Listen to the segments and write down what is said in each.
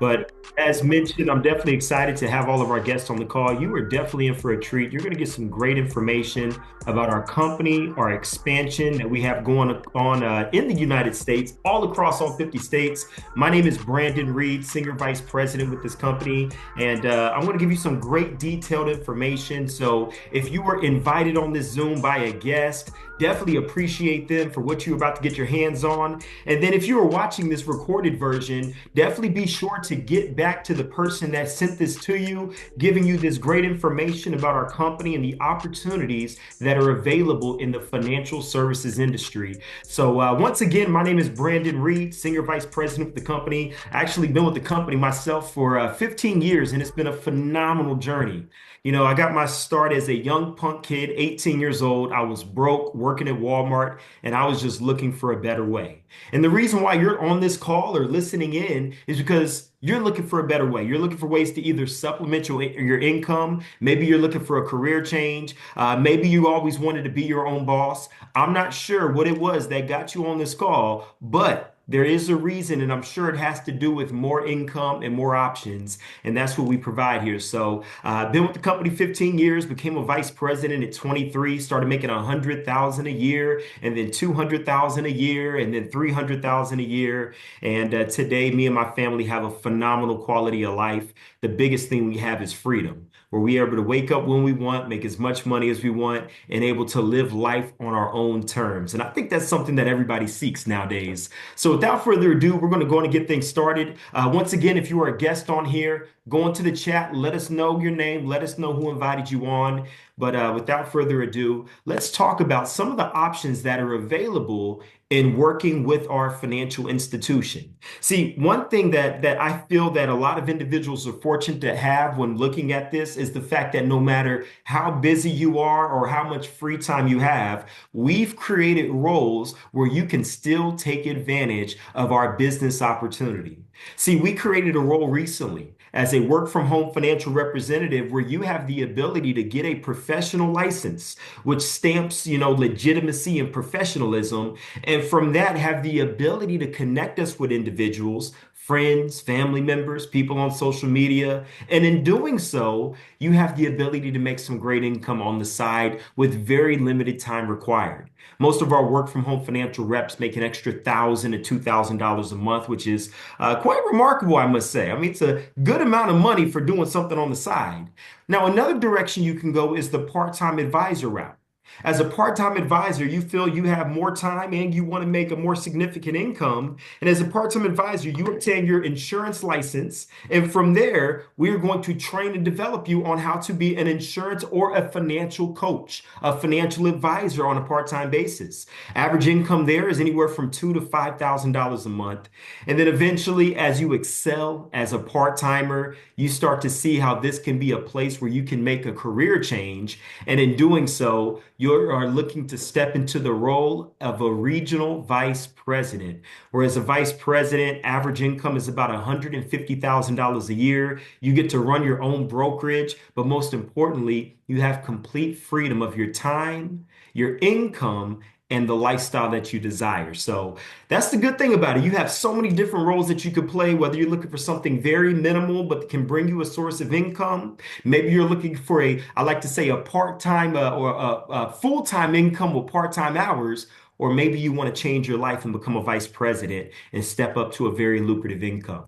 But as mentioned, I'm definitely excited to have all of our guests on the call. You are definitely in for a treat. You're going to get some great information about our company, our expansion that we have going on in the United States, all across all 50 states. My name is Brandon Reed, Senior Vice President with this company, and I'm going to give you some great detailed information. So if you were invited on this Zoom by a guest, definitely appreciate them for what you're about to get your hands on. And then if you are watching this recorded version, definitely be sure to get back to the person that sent this to you, giving you this great information about our company and the opportunities that are available in the financial services industry. So once again, my name is Brandon Reed, Senior Vice President of the company. I actually been with the company myself for 15 years, and it's been a phenomenal journey. You know, I got my start as a young punk kid, 18 years old. I was broke, working at Walmart, and I was just looking for a better way. And the reason why you're on this call or listening in is because you're looking for a better way. You're looking for ways to either supplement your income. Maybe you're looking for a career change. Maybe you always wanted to be your own boss. I'm not sure what it was that got you on this call, but there is a reason, and I'm sure it has to do with more income and more options. And that's what we provide here. So I've been with the company 15 years, became a vice president at 23, started making 100,000 a year, and then 200,000 a year, and then 300,000 a year. And today, me and my family have a phenomenal quality of life. The biggest thing we have is freedom, where we are able to wake up when we want, make as much money as we want, and able to live life on our own terms. And I think that's something that everybody seeks nowadays. So without further ado, we're going to go on and get things started. Once again, if you are a guest on here, go into the chat, let us know your name, let us know who invited you on. But without further ado, let's talk about some of the options that are available in working with our financial institution. See, one thing that I feel that a lot of individuals are fortunate to have when looking at this is the fact that no matter how busy you are or how much free time you have, we've created roles where you can still take advantage of our business opportunity. See, we created a role recently as a work from home financial representative where you have the ability to get a professional license, which stamps, legitimacy and professionalism. And from that, have the ability to connect us with individuals, friends, family members, people on social media. And in doing so, you have the ability to make some great income on the side with very limited time required. Most of our work from home financial reps make an extra $1,000 to $2,000 a month, which is quite remarkable, I must say. I mean, it's a good amount of money for doing something on the side. Now, another direction you can go is the part-time advisor route. As a part-time advisor, you feel you have more time and you want to make a more significant income. And as a part-time advisor, you obtain your insurance license. And from there, we are going to train and develop you on how to be an insurance or a financial coach, a financial advisor on a part-time basis. Average income there is anywhere from $2,000 to $5,000 a month. And then eventually, as you excel as a part-timer, you start to see how this can be a place where you can make a career change. And in doing so, you are looking to step into the role of a regional vice president. Whereas a vice president, average income is about $150,000 a year. You get to run your own brokerage, but most importantly, you have complete freedom of your time, your income, and the lifestyle that you desire. So that's the good thing about it. You have so many different roles that you could play, whether you're looking for something very minimal, but can bring you a source of income. Maybe you're looking for I like to say a part-time or a full-time income with part-time hours, or maybe you want to change your life and become a vice president and step up to a very lucrative income.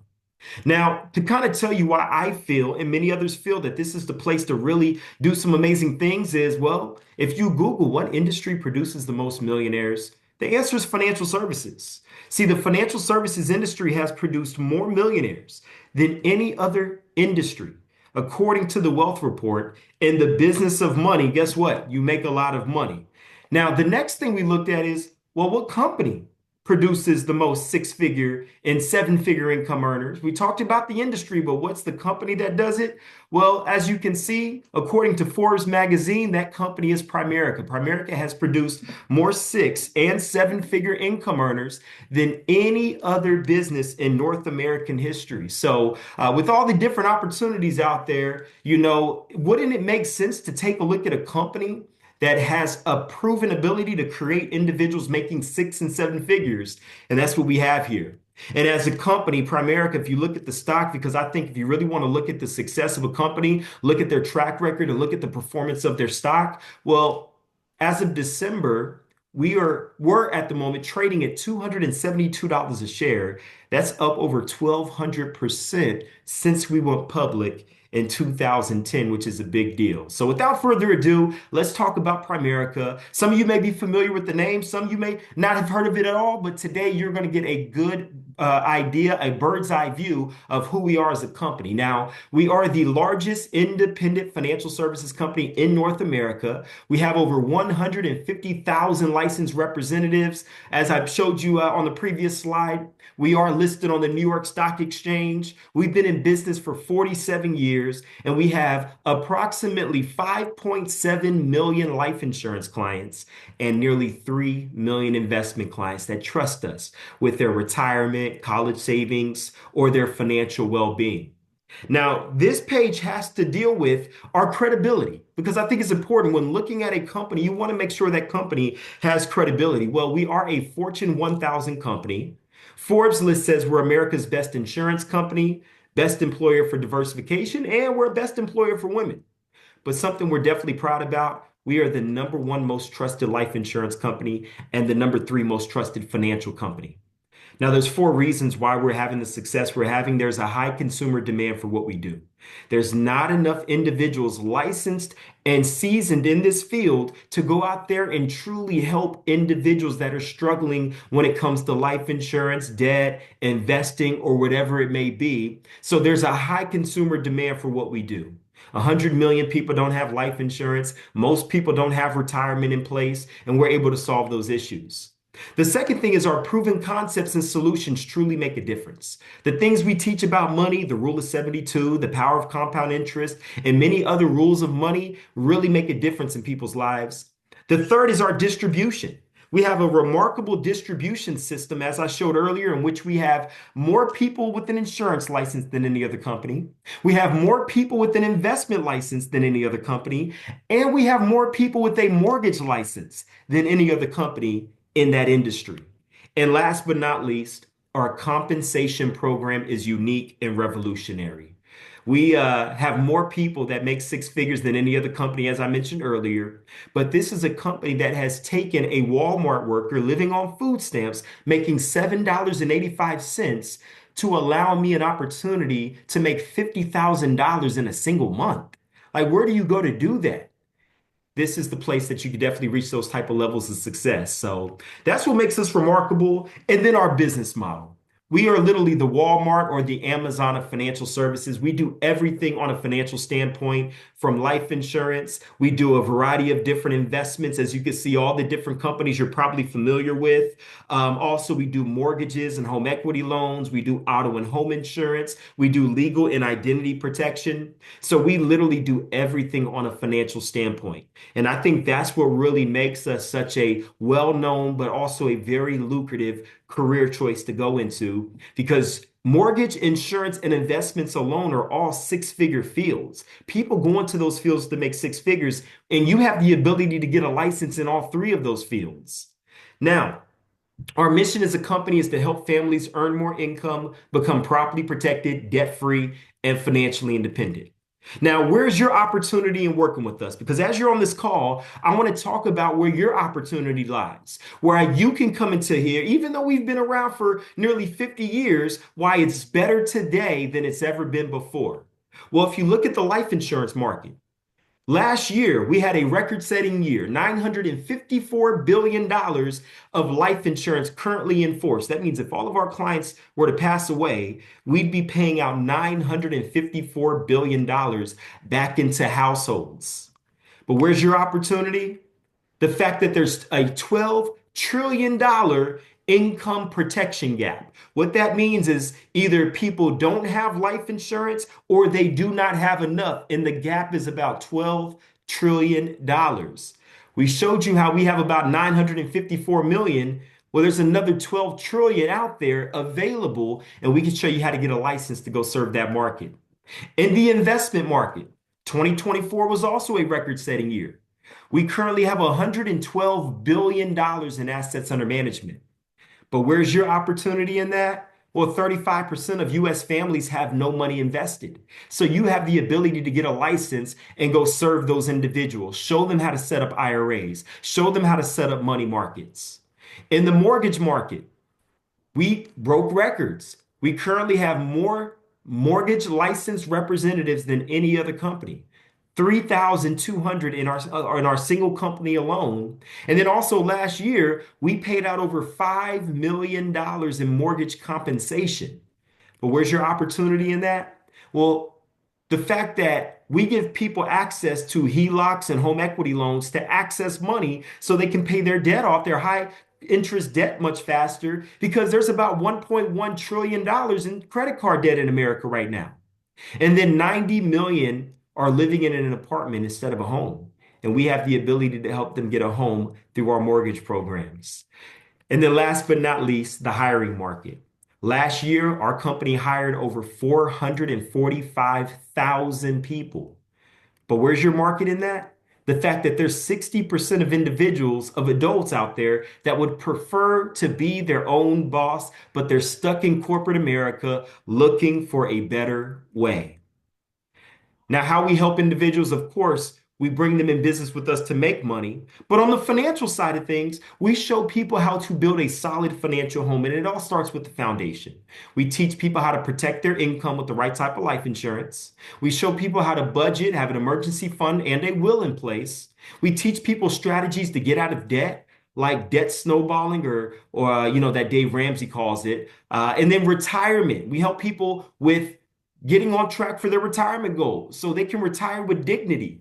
Now, to kind of tell you why I feel and many others feel that this is the place to really do some amazing things is, well, if you Google what industry produces the most millionaires, the answer is financial services. See, the financial services industry has produced more millionaires than any other industry. According to the Wealth Report, in the business of money, guess what? You make a lot of money. Now, the next thing we looked at is, well, what company produces the most six-figure and seven-figure income earners? We talked about the industry, but what's the company that does it? Well, as you can see, according to Forbes magazine, that company is Primerica. Primerica has produced more six and seven-figure income earners than any other business in North American history. So, with all the different opportunities out there, wouldn't it make sense to take a look at a company that has a proven ability to create individuals making six and seven figures? And that's what we have here. And as a company, Primerica, if you look at the stock, because I think if you really want to look at the success of a company, look at their track record and look at the performance of their stock, well, as of December, we're at the moment trading at $272 a share. That's up over 1,200% since we went public in 2010, which is a big deal. So without further ado, let's talk about Primerica. Some of you may be familiar with the name, some of you may not have heard of it at all, but today you're going to get a good idea, a bird's eye view of who we are as a company. Now, we are the largest independent financial services company in North America. We have over 150,000 licensed representatives. As I showed you on the previous slide, we are listed on the New York Stock Exchange. We've been in business for 47 years, and we have approximately 5.7 million life insurance clients and nearly 3 million investment clients that trust us with their retirement, college savings, or their financial well-being. Now, this page has to deal with our credibility because I think it's important when looking at a company, you want to make sure that company has credibility. Well, we are a Fortune 1000 company. Forbes list says we're America's best insurance company, best employer for diversification, and we're best employer for women. But something we're definitely proud about, we are the number one most trusted life insurance company and the number three most trusted financial company. Now, there's four reasons why we're having the success we're having. There's a high consumer demand for what we do. There's not enough individuals licensed and seasoned in this field to go out there and truly help individuals that are struggling when it comes to life insurance, debt, investing, or whatever it may be. So there's a high consumer demand for what we do. 100 million people don't have life insurance. Most people don't have retirement in place, and we're able to solve those issues. The second thing is our proven concepts and solutions truly make a difference. The things we teach about money, the rule of 72, the power of compound interest, and many other rules of money really make a difference in people's lives. The third is our distribution. We have a remarkable distribution system, as I showed earlier, in which we have more people with an insurance license than any other company. We have more people with an investment license than any other company. And we have more people with a mortgage license than any other company in that industry. And last but not least, our compensation program is unique and revolutionary. We have more people that make six figures than any other company, as I mentioned earlier. But this is a company that has taken a Walmart worker living on food stamps, making $7.85 to allow me an opportunity to make $50,000 in a single month. Like, where do you go to do that? This is the place that you can definitely reach those type of levels of success. So that's what makes us remarkable. And then our business model. We are literally the Walmart or the Amazon of financial services. We do everything on a financial standpoint, from life insurance. We do a variety of different investments, as you can see, all the different companies you're probably familiar with. Also, we do mortgages and home equity loans. We do auto and home insurance. We do legal and identity protection. So we literally do everything on a financial standpoint. And I think that's what really makes us such a well-known, but also a very lucrative career choice to go into, because mortgage, insurance, and investments alone are all six-figure fields. People go into those fields to make six figures, and you have the ability to get a license in all three of those fields. Now, our mission as a company is to help families earn more income, become properly protected, debt-free, and financially independent. Now, where's your opportunity in working with us? Because as you're on this call, I want to talk about where your opportunity lies, where you can come into here, even though we've been around for nearly 50 years, why it's better today than it's ever been before. Well, if you look at the life insurance market, last year, we had a record-setting year, $954 billion of life insurance currently in force. That means if all of our clients were to pass away, we'd be paying out $954 billion back into households. But where's your opportunity? The fact that there's a $12 trillion income protection gap. What that means is either people don't have life insurance or they do not have enough, and the gap is about $12 trillion. We showed you how we have about 954 million. Well, there's another 12 trillion out there available, and we can show you how to get a license to go serve that market. In the investment market, 2024 was also a record-setting year. We currently have $112 billion in assets under management. But where's your opportunity in that? Well, 35% of US families have no money invested. So you have the ability to get a license and go serve those individuals, show them how to set up IRAs, show them how to set up money markets. In the mortgage market, we broke records. We currently have more mortgage licensed representatives than any other company. 3,200 in our single company alone. And then also last year, we paid out over $5 million in mortgage compensation. But where's your opportunity in that? Well, the fact that we give people access to HELOCs and home equity loans to access money so they can pay their debt off, their high interest debt much faster, because there's about $1.1 trillion in credit card debt in America right now. And then 90 million are living in an apartment instead of a home. And we have the ability to help them get a home through our mortgage programs. And then last but not least, the hiring market. Last year, our company hired over 445,000 people. But where's your market in that? The fact that there's 60% of individuals, of adults out there that would prefer to be their own boss, but they're stuck in corporate America looking for a better way. Now, how we help individuals, of course, we bring them in business with us to make money. But on the financial side of things, we show people how to build a solid financial home. And it all starts with the foundation. We teach people how to protect their income with the right type of life insurance. We show people how to budget, have an emergency fund, and a will in place. We teach people strategies to get out of debt, like debt snowballing or that Dave Ramsey calls it. And then retirement. We help people with getting on track for their retirement goals so they can retire with dignity.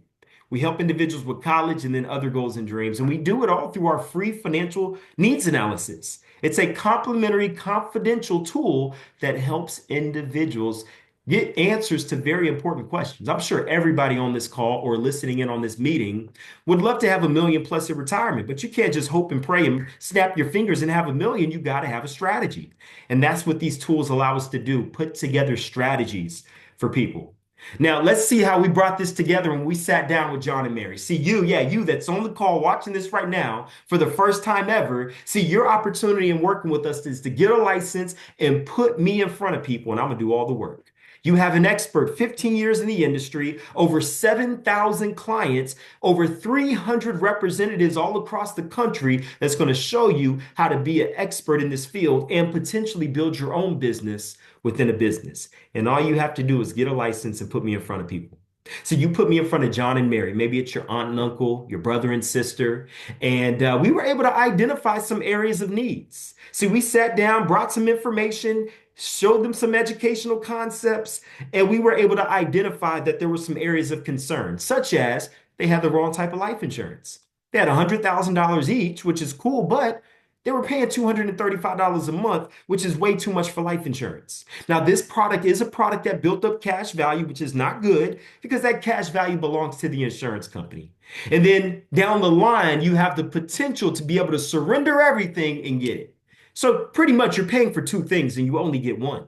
We help individuals with college and then other goals and dreams. And we do it all through our free financial needs analysis. It's a complimentary, confidential tool that helps individuals get answers to very important questions. I'm sure everybody on this call or listening in on this meeting would love to have a million plus in retirement, but you can't just hope and pray and snap your fingers and have a million. You got to have a strategy. And that's what these tools allow us to do, put together strategies for people. Now, let's see how we brought this together when we sat down with John and Mary. See, you that's on the call watching this right now for the first time ever, see, your opportunity in working with us is to get a license and put me in front of people, and I'm going to do all the work. You have an expert, 15 years in the industry, over 7,000 clients, over 300 representatives all across the country that's going to show you how to be an expert in this field and potentially build your own business within a business. And all you have to do is get a license and put me in front of people. So you put me in front of John and Mary. Maybe it's your aunt and uncle, your brother and sister. And we were able to identify some areas of needs. See, we sat down, brought some information, showed them some educational concepts, and we were able to identify that there were some areas of concern, such as they had the wrong type of life insurance. They had $100,000 each, which is cool, but they were paying $235 a month, which is way too much for life insurance. Now, this product is a product that built up cash value, which is not good because that cash value belongs to the insurance company. And then down the line, you have the potential to be able to surrender everything and get it. So pretty much you're paying for two things and you only get one.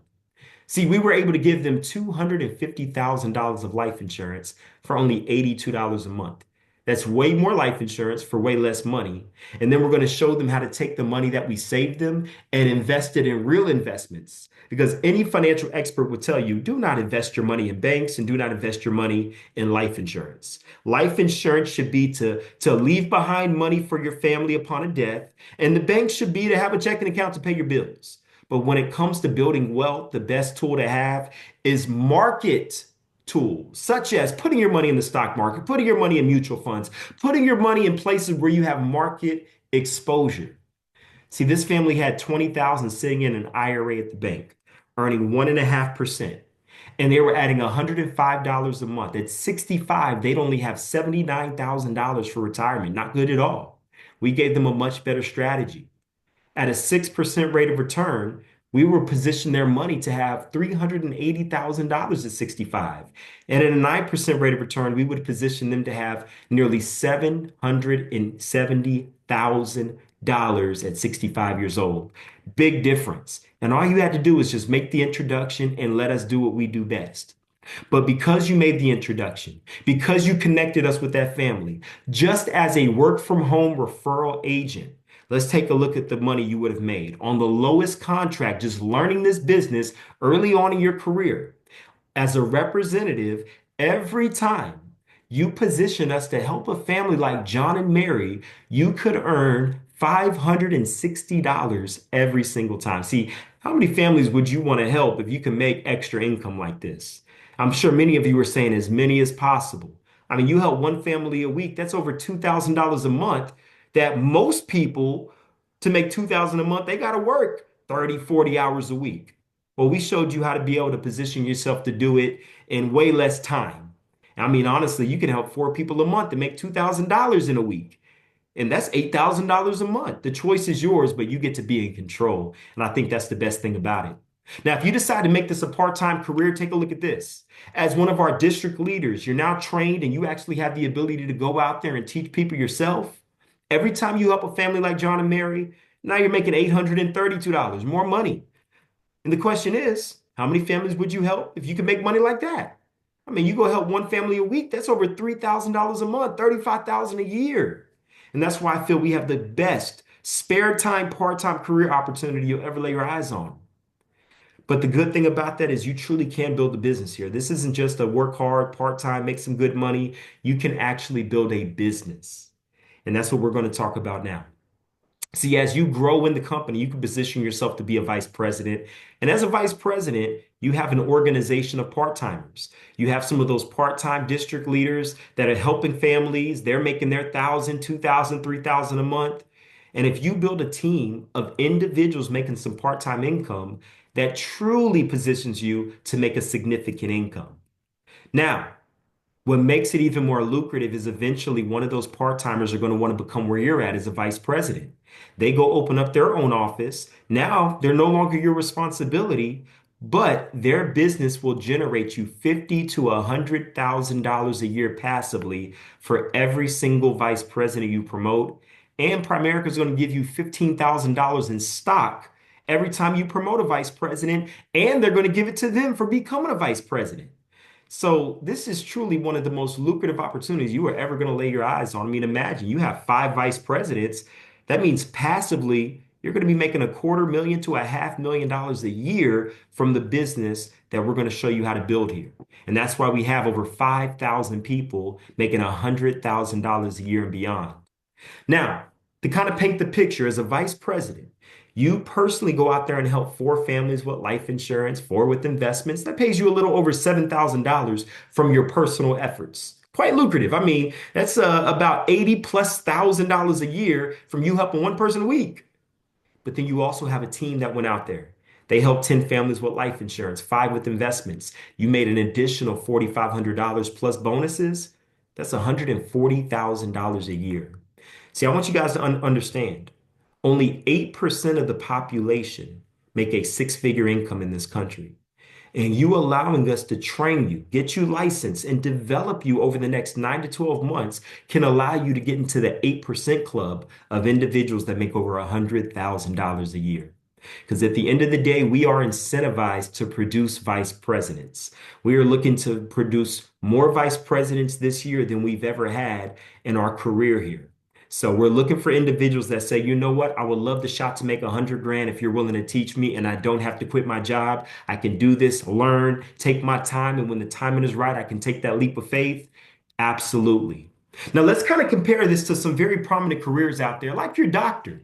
See, we were able to give them $250,000 of life insurance for only $82 a month. That's way more life insurance for way less money. And then we're going to show them how to take the money that we saved them and invest it in real investments. Because any financial expert would tell you, do not invest your money in banks and do not invest your money in life insurance. Life insurance should be to leave behind money for your family upon a death, and the bank should be to have a checking account to pay your bills. But when it comes to building wealth, the best tool to have is market tools, such as putting your money in the stock market, putting your money in mutual funds, putting your money in places where you have market exposure. See, this family had 20,000 sitting in an IRA at the bank, earning 1.5%. And they were adding $105 a month. At 65, they'd only have $79,000 for retirement. Not good at all. We gave them a much better strategy. At a 6% rate of return, we were positioning their money to have $380,000 at 65. And at a 9% rate of return, we would position them to have nearly $770,000 at 65 years old. Big difference. And all you had to do is just make the introduction and let us do what we do best. But because you made the introduction, because you connected us with that family, just as a work from home referral agent, Let's take a look at the money you would have made on the lowest contract, just learning this business early on in your career. As a representative, every time you position us to help a family like John and Mary, you could earn $560 every single time. See, how many families would you want to help if you can make extra income like this? I'm sure many of you are saying as many as possible. I mean, you help one family a week, that's over $2,000 a month that most people to make 2,000 a month, they got to work 30, 40 hours a week. Well, we showed you how to be able to position yourself to do it in way less time. I mean, honestly, you can help four people a month to make $2,000 in a week. And that's $8,000 a month. The choice is yours, but you get to be in control. And I think that's the best thing about it. Now, if you decide to make this a part-time career, take a look at this. As one of our district leaders, you're now trained and you actually have the ability to go out there and teach people yourself. Every time you help a family like John and Mary, now you're making $832, more money. And the question is, how many families would you help if you could make money like that? I mean, you go help one family a week, that's over $3,000 a month, $35,000 a year. And that's why I feel we have the best spare time, part-time career opportunity you'll ever lay your eyes on. But the good thing about that is you truly can build a business here. This isn't just a work hard, part-time, make some good money. You can actually build a business. And that's what we're going to talk about now. See, as you grow in the company, you can position yourself to be a vice president. And as a vice president, you have an organization of part-timers. You have some of those part-time district leaders that are helping families. They're making their 1,000, 2,000, 3,000 a month. And if you build a team of individuals making some part-time income, that truly positions you to make a significant income. Now, what makes it even more lucrative is eventually one of those part-timers are going to want to become where you're at as a vice president. They go open up their own office. Now they're no longer your responsibility, but their business will generate you $50 to $100,000 a year passively for every single vice president you promote. And Primerica is going to give you $15,000 in stock every time you promote a vice president, and they're going to give it to them for becoming a vice president. So this is truly one of the most lucrative opportunities you are ever going to lay your eyes on. I mean, imagine you have five vice presidents. That means passively, you're going to be making $250,000 to $500,000 a year from the business that we're going to show you how to build here. And that's why we have over 5,000 people making $100,000 a year and beyond. Now, to kind of paint the picture, as a vice president, you personally go out there and help four families with life insurance, four with investments. That pays you a little over $7,000 from your personal efforts. Quite lucrative. I mean, that's about 80 plus $1,000 a year from you helping one person a week. But then you also have a team that went out there. They helped 10 families with life insurance, five with investments. You made an additional $4,500 plus bonuses. That's $140,000 a year. See, I want you guys to understand. Only 8% of the population make a six-figure income in this country. And you allowing us to train you, get you licensed, and develop you over the next 9 to 12 months can allow you to get into the 8% club of individuals that make over $100,000 a year. Because at the end of the day, we are incentivized to produce vice presidents. We are looking to produce more vice presidents this year than we've ever had in our career here. So we're looking for individuals that say, you know what, I would love the shot to make 100 grand if you're willing to teach me and I don't have to quit my job. I can do this, learn, take my time. And when the timing is right, I can take that leap of faith. Absolutely. Now let's kind of compare this to some very prominent careers out there, like your doctor.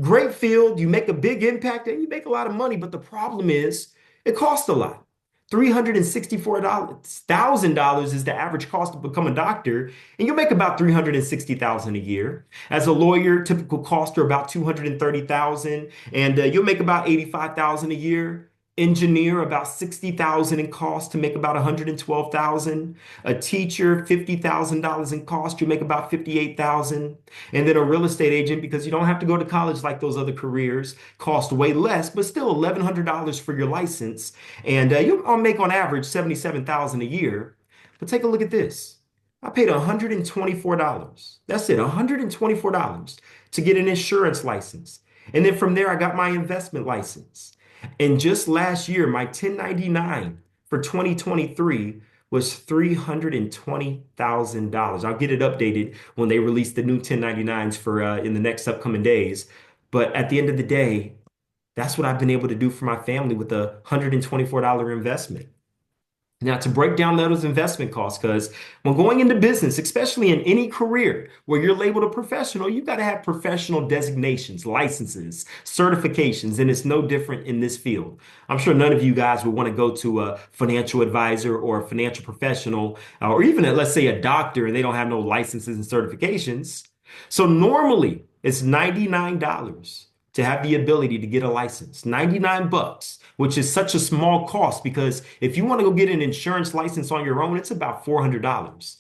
Great field, you make a big impact and you make a lot of money, but the problem is it costs a lot. $364,000 is the average cost to become a doctor, and you'll make about $360,000 a year. As a lawyer, typical costs are about $230,000, and you'll make about $85,000 a year. Engineer, about $60,000 in cost to make about $112,000. A teacher, $50,000 in cost, you make about $58,000. And then a real estate agent, because you don't have to go to college like those other careers, cost way less, but still $1,100 for your license. And you'll make on average $77,000 a year. But take a look at this. I paid $124. That's it, $124 to get an insurance license. And then from there, I got my investment license. And just last year, my 1099 for 2023 was $320,000. I'll get it updated when they release the new 1099s for in the next upcoming days. But at the end of the day, that's what I've been able to do for my family with a $124 investment. Now, to break down those investment costs, because when going into business, especially in any career where you're labeled a professional, you've got to have professional designations, licenses, certifications, and it's no different in this field. I'm sure none of you guys would want to go to a financial advisor or a financial professional, or even, let's say, a doctor, and they don't have no licenses and certifications. So normally it's $99 to have the ability to get a license. 99 bucks, which is such a small cost because if you want to go get an insurance license on your own, it's about $400.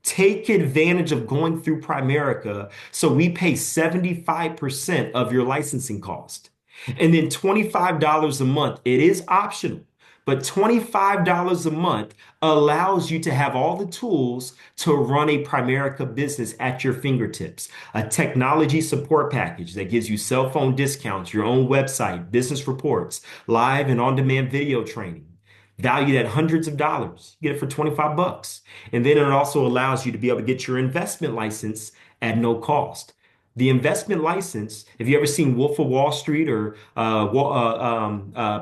Take advantage of going through Primerica so we pay 75% of your licensing cost. And then $25 a month, it is optional, but $25 a month allows you to have all the tools to run a Primerica business at your fingertips. A technology support package that gives you cell phone discounts, your own website, business reports, live and on-demand video training, valued at hundreds of dollars. You get it for 25 bucks. And then it also allows you to be able to get your investment license at no cost. The investment license, if you ever seen Wolf of Wall Street or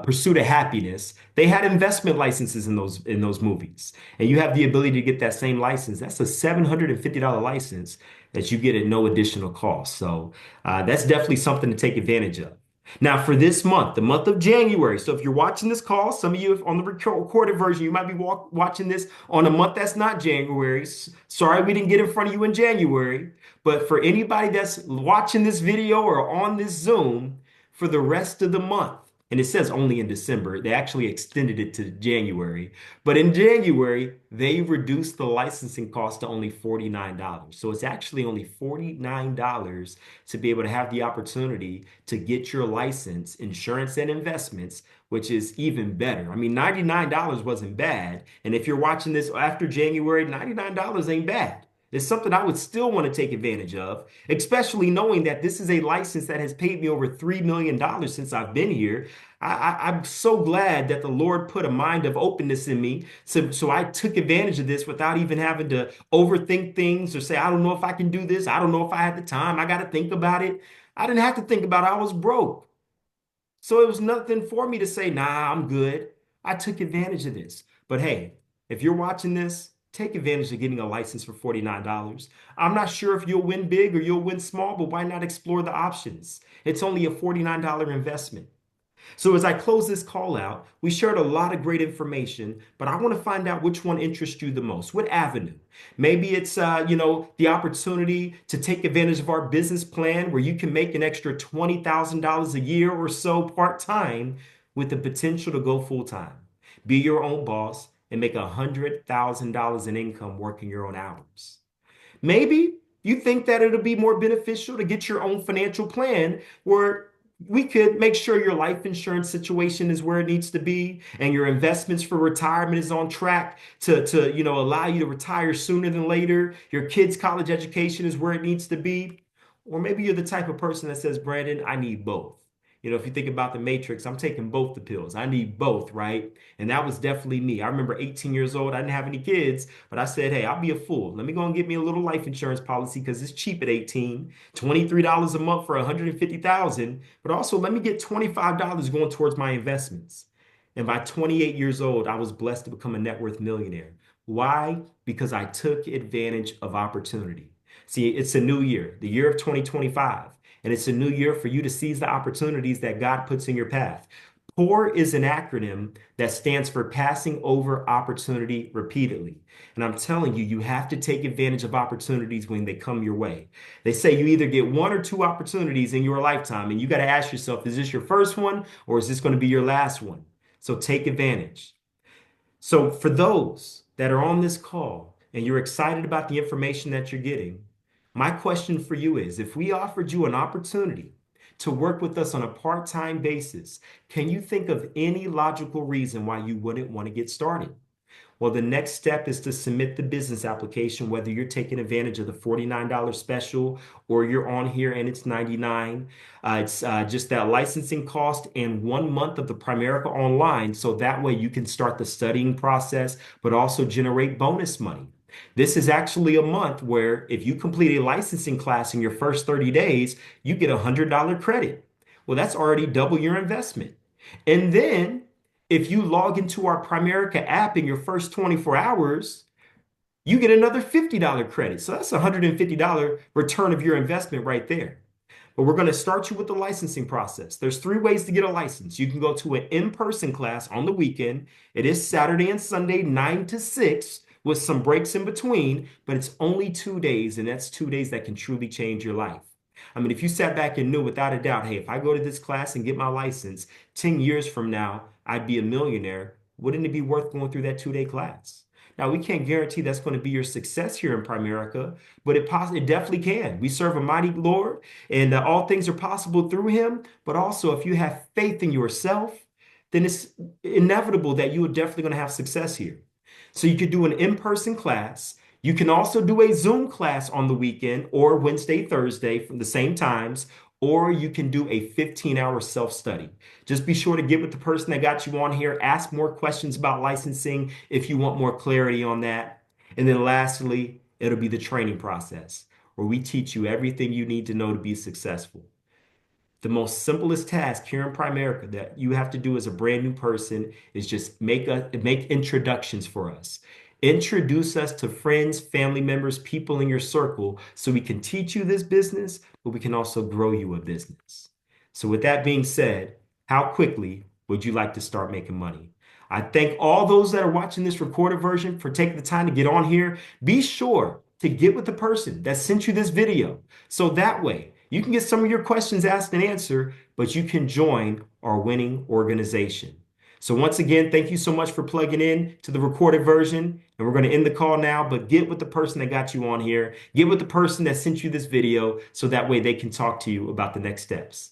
Pursuit of Happiness, they had investment licenses in those movies, and you have the ability to get that same license. That's a $750 license that you get at no additional cost. So that's definitely something to take advantage of. Now, for this month, the month of January. So if you're watching this call, some of you on the recorded version, you might be watching this on a month that's not January. Sorry, we didn't get in front of you in January. But for anybody that's watching this video or on this Zoom for the rest of the month, and it says only in December, they actually extended it to January. But in January, they reduced the licensing cost to only $49. So it's actually only $49 to be able to have the opportunity to get your license, insurance and investments, which is even better. I mean, $99 wasn't bad. And if you're watching this after January, $99 ain't bad. It's something I would still want to take advantage of, especially knowing that this is a license that has paid me over $3 million since I've been here. I'm so glad that the Lord put a mind of openness in me. So I took advantage of this without even having to overthink things or say, I don't know if I can do this. I don't know if I have the time. I got to think about it. I didn't have to think about it. I was broke. So it was nothing for me to say, nah, I'm good. I took advantage of this. But hey, if you're watching this, take advantage of getting a license for $49. I'm not sure if you'll win big or you'll win small, but why not explore the options? It's only a $49 investment. So as I close this call out, we shared a lot of great information, but I want to find out which one interests you the most. What avenue? Maybe it's the opportunity to take advantage of our business plan where you can make an extra $20,000 a year or so part-time with the potential to go full-time. Be your own boss and make $100,000 in income working your own hours. Maybe you think that it'll be more beneficial to get your own financial plan where we could make sure your life insurance situation is where it needs to be and your investments for retirement is on track to allow you to retire sooner than later. Your kids' college education is where it needs to be. Or maybe you're the type of person that says, Brandon, I need both. If you think about the Matrix, I'm taking both the pills. I need both, right? And that was definitely me. I remember 18 years old. I didn't have any kids, but I said, hey, I'll be a fool. Let me go and get me a little life insurance policy because it's cheap at 18, $23 a month for 150,000. But also let me get $25 going towards my investments. And by 28 years old, I was blessed to become a net worth millionaire. Why? Because I took advantage of opportunity. See, it's a new year, the year of 2025. And it's a new year for you to seize the opportunities that God puts in your path. POUR is an acronym that stands for passing over opportunity repeatedly. And I'm telling you, you have to take advantage of opportunities when they come your way. They say you either get one or two opportunities in your lifetime, and you got to ask yourself, is this your first one or is this going to be your last one? So take advantage. So for those that are on this call and you're excited about the information that you're getting, my question for you is, if we offered you an opportunity to work with us on a part-time basis, can you think of any logical reason why you wouldn't want to get started? Well, the next step is to submit the business application, whether you're taking advantage of the $49 special or you're on here and it's 99. It's just that licensing cost and 1 month of the Primerica online. So that way you can start the studying process, but also generate bonus money. This is actually a month where if you complete a licensing class in your first 30 days, you get a $100 credit. Well, that's already double your investment. And then if you log into our Primerica app in your first 24 hours, you get another $50 credit. So that's a $150 return of your investment right there. But we're going to start you with the licensing process. There's three ways to get a license. You can go to an in-person class on the weekend. It is Saturday and Sunday, 9 to 6, with some breaks in between, but it's only 2 days, and that's 2 days that can truly change your life. I mean, if you sat back and knew without a doubt, hey, if I go to this class and get my license, 10 years from now, I'd be a millionaire, wouldn't it be worth going through that 2 day class? Now, we can't guarantee that's going to be your success here in Primerica, but it definitely can. We serve a mighty Lord, and all things are possible through him. But also, if you have faith in yourself, then it's inevitable that you are definitely going to have success here. So you could do an in-person class. You can also do a Zoom class on the weekend or Wednesday, Thursday from the same times, or you can do a 15-hour self-study. Just be sure to get with the person that got you on here, ask more questions about licensing if you want more clarity on that. And then lastly, it'll be the training process where we teach you everything you need to know to be successful. The most simplest task here in Primerica that you have to do as a brand new person is just make introductions for us. Introduce us to friends, family members, people in your circle so we can teach you this business, but we can also grow you a business. So with that being said, how quickly would you like to start making money? I thank all those that are watching this recorded version for taking the time to get on here. Be sure to get with the person that sent you this video. So that way you can get some of your questions asked and answered, but you can join our winning organization. So once again, thank you so much for plugging in to the recorded version. And we're going to end the call now, but get with the person that got you on here. Get with the person that sent you this video so that way they can talk to you about the next steps.